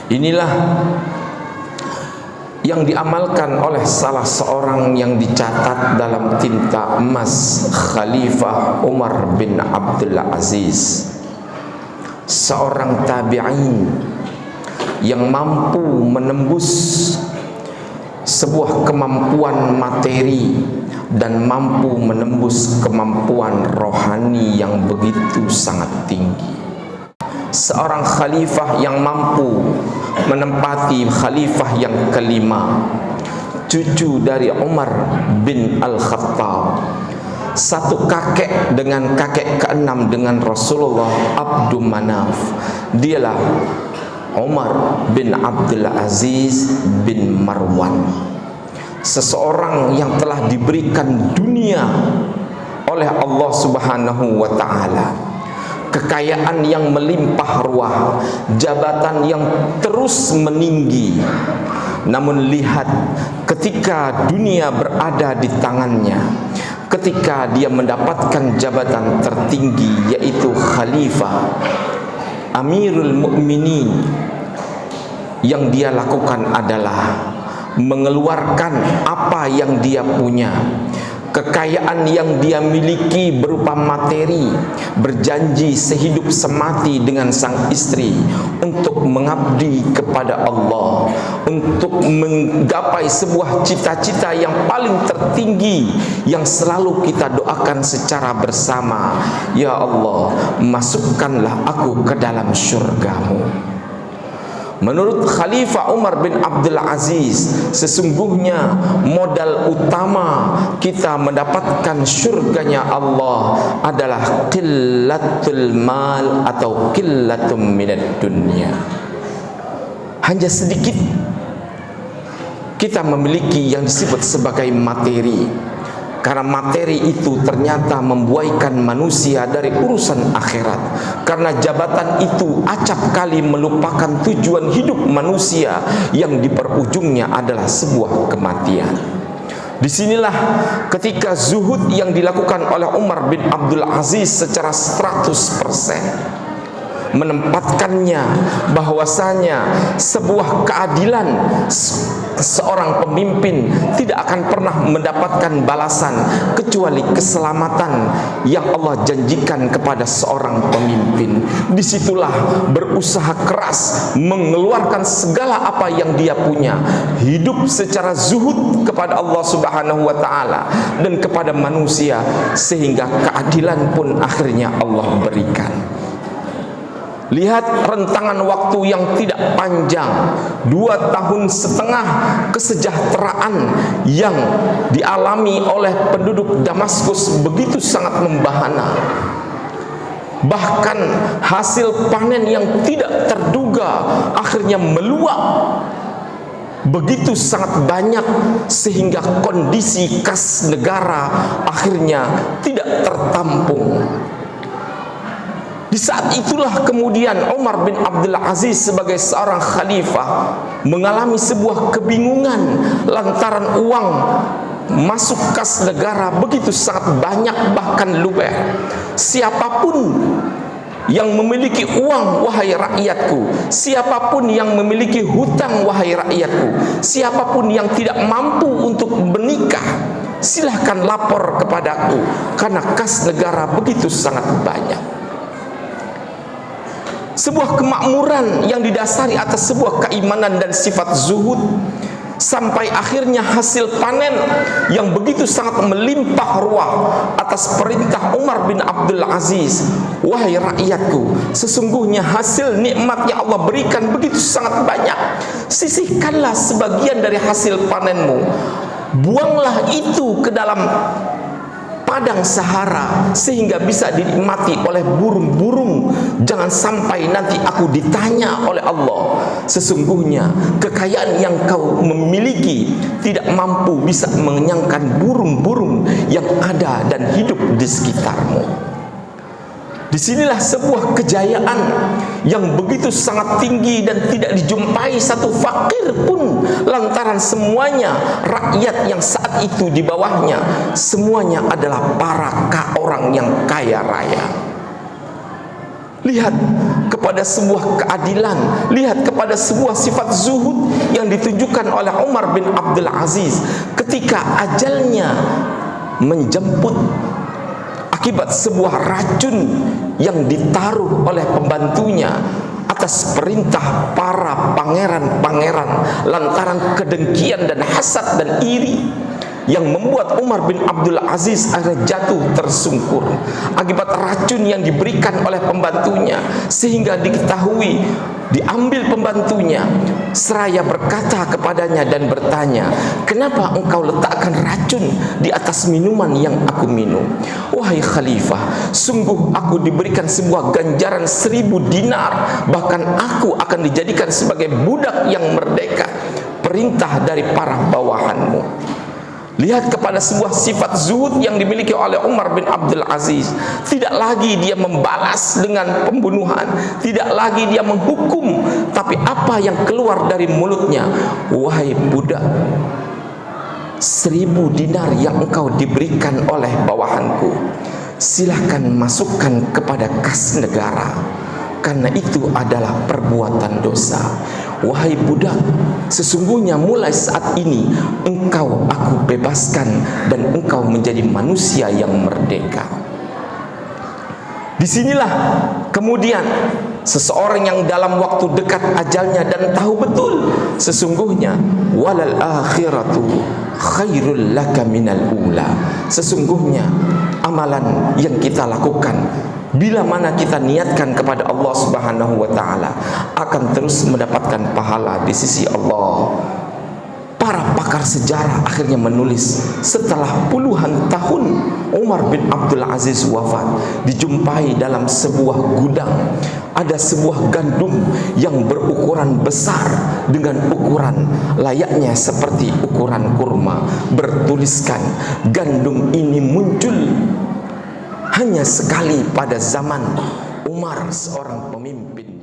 Inilah yang diamalkan oleh salah seorang yang dicatat dalam tinta emas, Khalifah Umar bin Abdul Aziz, seorang tabi'in yang mampu menembus sebuah kemampuan materi dan mampu menembus kemampuan rohani yang begitu sangat tinggi. Seorang khalifah yang mampu menempati khalifah yang kelima, cucu dari Umar bin Al-Khattab, satu kakek dengan kakek keenam dengan Rasulullah, Abdul Manaf. Dialah Umar bin Abdul Aziz bin Marwan, seseorang yang telah diberikan dunia oleh Allah Subhanahu wa ta'ala, kekayaan yang melimpah ruah, jabatan yang terus meninggi. Namun lihat, ketika dunia berada di tangannya, ketika dia mendapatkan jabatan tertinggi yaitu khalifah, Amirul Mukminin, yang dia lakukan adalah mengeluarkan apa yang dia punya, kekayaan yang dia miliki berupa materi, berjanji sehidup semati dengan sang istri untuk mengabdi kepada Allah, untuk menggapai sebuah cita-cita yang paling tertinggi yang selalu kita doakan secara bersama. Ya Allah, masukkanlah aku ke dalam syurgamu. Menurut Khalifah Umar bin Abdul Aziz, sesungguhnya modal utama kita mendapatkan syurganya Allah adalah qillatul mal atau qillatum minad dunya. Hanya sedikit kita memiliki yang disebut sebagai materi, karena materi itu ternyata membuaikan manusia dari urusan akhirat. Karena jabatan itu acap kali melupakan tujuan hidup manusia yang di perujungnya adalah sebuah kematian. Disinilah ketika zuhud yang dilakukan oleh Umar bin Abdul Aziz secara 100% menempatkannya bahwasanya sebuah keadilan, seorang pemimpin tidak akan pernah mendapatkan balasan kecuali keselamatan yang Allah janjikan kepada seorang pemimpin. Disitulah berusaha keras mengeluarkan segala apa yang dia punya, hidup secara zuhud kepada Allah Subhanahu wa ta'ala dan kepada manusia, sehingga keadilan pun akhirnya Allah berikan. Lihat rentangan waktu yang tidak panjang, 2,5 tahun kesejahteraan yang dialami oleh penduduk Damaskus begitu sangat membahana. Bahkan hasil panen yang tidak terduga akhirnya meluap begitu sangat banyak, sehingga kondisi kas negara akhirnya tidak tertampung. Di saat itulah kemudian Umar bin Abdul Aziz sebagai seorang khalifah mengalami sebuah kebingungan lantaran uang masuk kas negara begitu sangat banyak, bahkan luber. Siapapun yang memiliki uang, wahai rakyatku, siapapun yang memiliki hutang, wahai rakyatku, siapapun yang tidak mampu untuk menikah, silahkan lapor kepadaku, karena kas negara begitu sangat banyak. Sebuah kemakmuran yang didasari atas sebuah keimanan dan sifat zuhud, sampai akhirnya hasil panen yang begitu sangat melimpah ruah atas perintah Umar bin Abdul Aziz. Wahai rakyatku, sesungguhnya hasil nikmat yang Allah berikan begitu sangat banyak. Sisihkanlah sebagian dari hasil panenmu, buanglah itu ke dalam padang Sahara sehingga bisa dinikmati oleh burung-burung. Jangan sampai nanti aku ditanya oleh Allah, sesungguhnya kekayaan yang kau memiliki tidak mampu bisa mengenyangkan burung-burung yang ada dan hidup di sekitarmu. Disinilah sebuah kejayaan yang begitu sangat tinggi dan tidak dijumpai satu fakir pun, lantaran semuanya rakyat yang saat itu di bawahnya semuanya adalah para orang yang kaya raya. Lihat kepada sebuah keadilan, lihat kepada sebuah sifat zuhud yang ditunjukkan oleh Umar bin Abdul Aziz ketika ajalnya menjemput akibat sebuah racun yang ditaruh oleh pembantunya atas perintah para pangeran-pangeran lantaran kedengkian dan hasad dan iri yang membuat Umar bin Abdul Aziz akhirnya jatuh tersungkur akibat racun yang diberikan oleh pembantunya, sehingga diketahui diambil pembantunya. Seraya berkata kepadanya dan bertanya, "Kenapa engkau letakkan racun di atas minuman yang aku minum? Wahai khalifah, sungguh aku diberikan sebuah ganjaran 1000 dinar, bahkan aku akan dijadikan sebagai budak yang merdeka, perintah dari para bawahanmu." Lihat kepada sebuah sifat zuhud yang dimiliki oleh Umar bin Abdul Aziz. Tidak lagi dia membalas dengan pembunuhan, tidak lagi dia menghukum, tapi apa yang keluar dari mulutnya, "Wahai budak, 1000 dinar yang engkau diberikan oleh bawahanku, silakan masukkan kepada kas negara, karena itu adalah perbuatan dosa. Wahai budak, sesungguhnya mulai saat ini engkau aku bebaskan dan engkau menjadi manusia yang merdeka." Disinilah kemudian seseorang yang dalam waktu dekat ajalnya dan tahu betul sesungguhnya walal akhiratu khairul laka minal ula, sesungguhnya amalan yang kita lakukan bila mana kita niatkan kepada Allah Subhanahu wa taala akan terus mendapatkan pahala di sisi Allah. Para pakar sejarah akhirnya menulis, setelah puluhan tahun Umar bin Abdul Aziz wafat, dijumpai dalam sebuah gudang ada sebuah gandum yang berukuran besar dengan ukuran layaknya seperti ukuran kurma. Bertuliskan, gandum ini muncul hanya sekali pada zaman Umar, seorang pemimpin